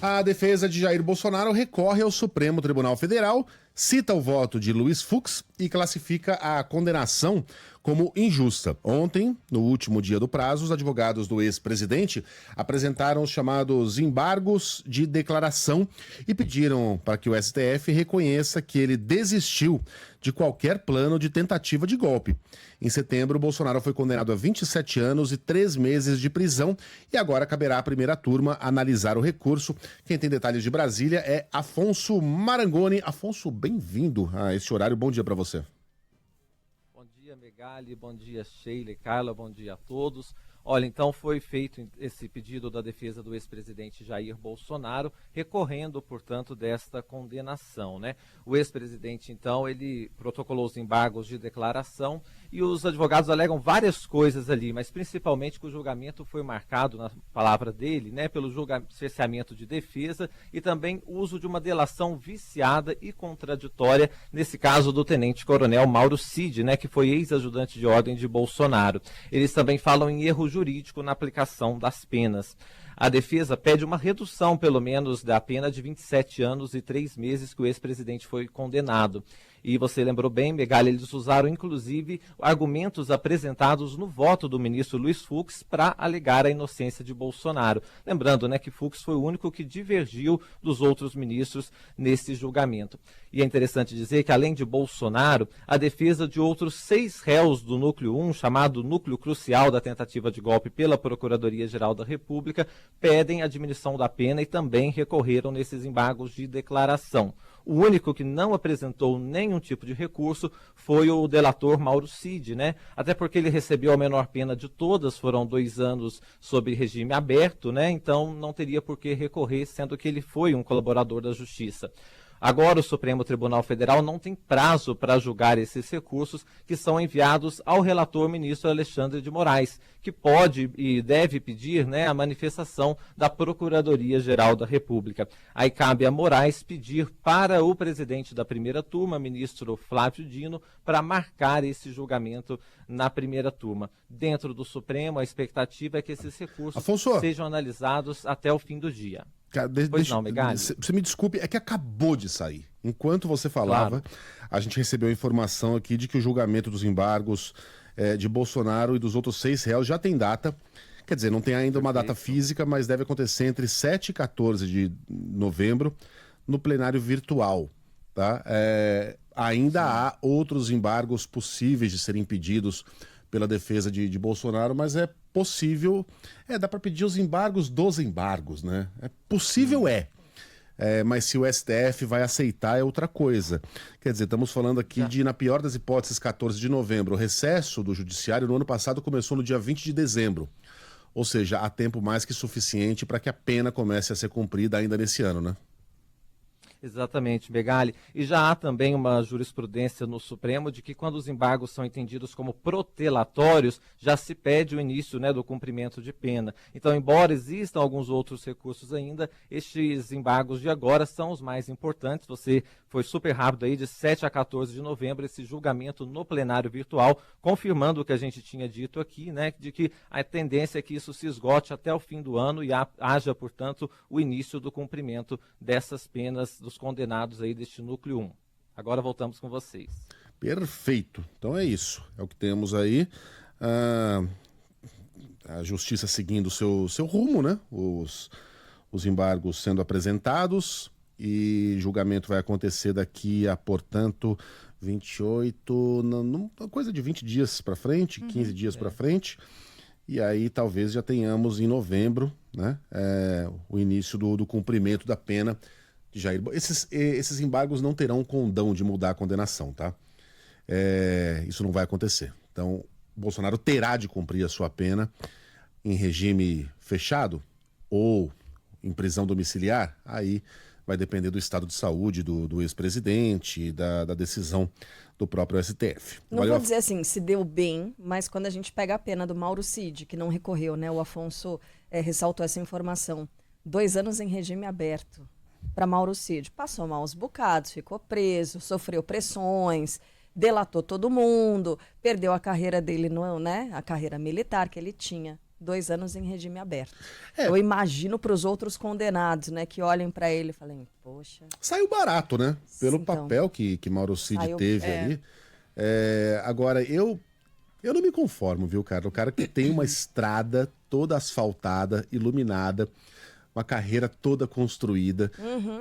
A defesa de Jair Bolsonaro recorre ao Supremo Tribunal Federal, cita o voto de Luiz Fux e classifica a condenação como injusta. Ontem, no último dia do prazo, os advogados do ex-presidente apresentaram os chamados embargos de declaração e pediram para que o STF reconheça que ele desistiu de qualquer plano de tentativa de golpe. Em setembro, Bolsonaro foi condenado a 27 anos e 3 meses de prisão e agora caberá à primeira turma analisar o recurso. Quem tem detalhes de Brasília é Afonso Marangoni. Afonso, bem-vindo a este horário. Bom dia para você. Bom dia, Megali. Bom dia, Sheila e Carla. Bom dia a todos. Olha, então foi feito esse pedido da defesa do ex-presidente Jair Bolsonaro, recorrendo, portanto, desta condenação, né? O ex-presidente, então, ele protocolou os embargos de declaração e os advogados alegam várias coisas ali, mas principalmente que o julgamento foi marcado, na palavra dele, né, pelo cerceamento de defesa e também uso de uma delação viciada e contraditória, nesse caso do tenente-coronel Mauro Cid, né, que foi ex-ajudante de ordem de Bolsonaro. Eles também falam em erro jurídico na aplicação das penas. A defesa pede uma redução, pelo menos, da pena de 27 anos e 3 meses que o ex-presidente foi condenado. E você lembrou bem, Megali, eles usaram, inclusive, argumentos apresentados no voto do ministro Luiz Fux para alegar a inocência de Bolsonaro. Lembrando, né, que Fux foi o único que divergiu dos outros ministros nesse julgamento. E é interessante dizer que, além de Bolsonaro, a defesa de outros 6 réus do Núcleo 1, chamado Núcleo Crucial da Tentativa de Golpe pela Procuradoria-Geral da República, pedem a diminuição da pena e também recorreram nesses embargos de declaração. O único que não apresentou nenhum tipo de recurso foi o delator Mauro Cid, né? Até porque ele recebeu a menor pena de todas, foram 2 anos sob regime aberto, né? Então não teria por que recorrer, sendo que ele foi um colaborador da Justiça. Agora, o Supremo Tribunal Federal não tem prazo para julgar esses recursos que são enviados ao relator ministro Alexandre de Moraes, que pode e deve pedir, né, a manifestação da Procuradoria-Geral da República. Aí cabe a Moraes pedir para o presidente da primeira turma, ministro Flávio Dino, para marcar esse julgamento na primeira turma. Dentro do Supremo, a expectativa é que esses recursos sejam analisados até o fim do dia. Você me desculpe, é que acabou de sair. Enquanto você falava, a gente recebeu a informação aqui de que o julgamento dos embargos de Bolsonaro e dos outros 6 réus já tem data. Quer dizer, não tem ainda uma data física, mas deve acontecer entre 7 e 14 de novembro no plenário virtual. Tá? Ainda há outros embargos possíveis de serem pedidos pela defesa de Bolsonaro, mas é possível, dá para pedir os embargos dos embargos, né? É possível, mas se o STF vai aceitar é outra coisa. Quer dizer, estamos falando aqui de, na pior das hipóteses, 14 de novembro. O recesso do judiciário no ano passado começou no dia 20 de dezembro. Ou seja, há tempo mais que suficiente para que a pena comece a ser cumprida ainda nesse ano, né? Exatamente, Megali. E já há também uma jurisprudência no Supremo de que quando os embargos são entendidos como protelatórios, já se pede o início, né, do cumprimento de pena. Então, embora existam alguns outros recursos ainda, estes embargos de agora são os mais importantes. Você foi super rápido aí, de 7 a 14 de novembro, esse julgamento no plenário virtual, confirmando o que a gente tinha dito aqui, né, de que a tendência é que isso se esgote até o fim do ano e haja, portanto, o início do cumprimento dessas penas dos condenados aí deste núcleo 1. Agora voltamos com vocês. Perfeito. Então é isso. É o que temos aí. A justiça seguindo o seu rumo, né? Os embargos sendo apresentados e julgamento vai acontecer daqui a, portanto, 28, coisa de 20 dias para frente, 15 dias para frente. E aí talvez já tenhamos em novembro, né? O início do cumprimento da pena de Jair. Esses embargos não terão condão de mudar a condenação, tá? Isso não vai acontecer. Então, Bolsonaro terá de cumprir a sua pena em regime fechado ou em prisão domiciliar. Aí vai depender do estado de saúde do ex-presidente e da decisão do próprio STF. Não vou dizer assim, se deu bem, mas quando a gente pega a pena do Mauro Cid, que não recorreu, né? O Afonso ressaltou essa informação. 2 anos em regime aberto para Mauro Cid. Passou maus bocados, ficou preso, sofreu pressões, delatou todo mundo, perdeu a carreira dele, né? A carreira militar que ele tinha. 2 anos em regime aberto. É. Eu imagino para os outros condenados, né, que olhem para ele e falem, poxa... Saiu barato, né? Pelo Então. papel que Mauro Cid Saiu, teve ali. Agora, eu não me conformo, viu, cara? O cara que tem uma estrada toda asfaltada, iluminada, uma carreira toda construída,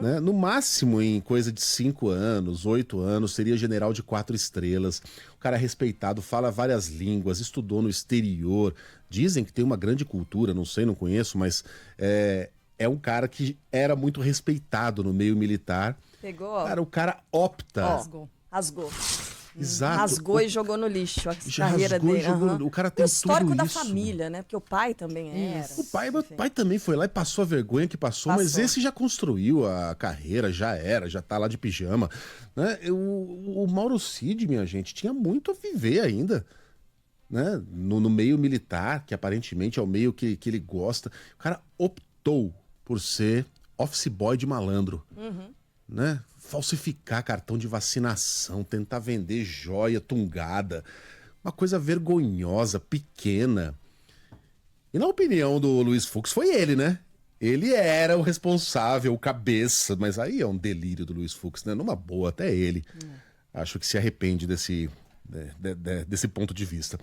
né? No máximo, em coisa de 5 anos, 8 anos, seria general de 4 estrelas. O cara é respeitado, fala várias línguas, estudou no exterior. Dizem que tem uma grande cultura, não sei, não conheço, mas é um cara que era muito respeitado no meio militar. Pegou? Cara, o cara opta. Rasgou. Exato. Rasgou e jogou no lixo a Já carreira rasgou e dele. jogou- aham. o cara tem O histórico tudo da isso. família, né? Porque o pai também era. O pai, meu Enfim. pai também foi lá e passou a vergonha que passou, mas Passou. esse já construiu a carreira, já tá lá de pijama. Né? O Mauro Cid, minha gente, tinha muito a viver ainda. Né? No meio militar, que aparentemente é o meio que ele gosta. O cara optou por ser office boy de malandro. Né? Falsificar cartão de vacinação, tentar vender joia tungada. Uma coisa vergonhosa, pequena. E na opinião do Luiz Fux, foi ele, né? Ele era o responsável, o cabeça, mas aí é um delírio do Luiz Fux, né? Numa boa, até ele. Acho que se arrepende desse ponto de vista.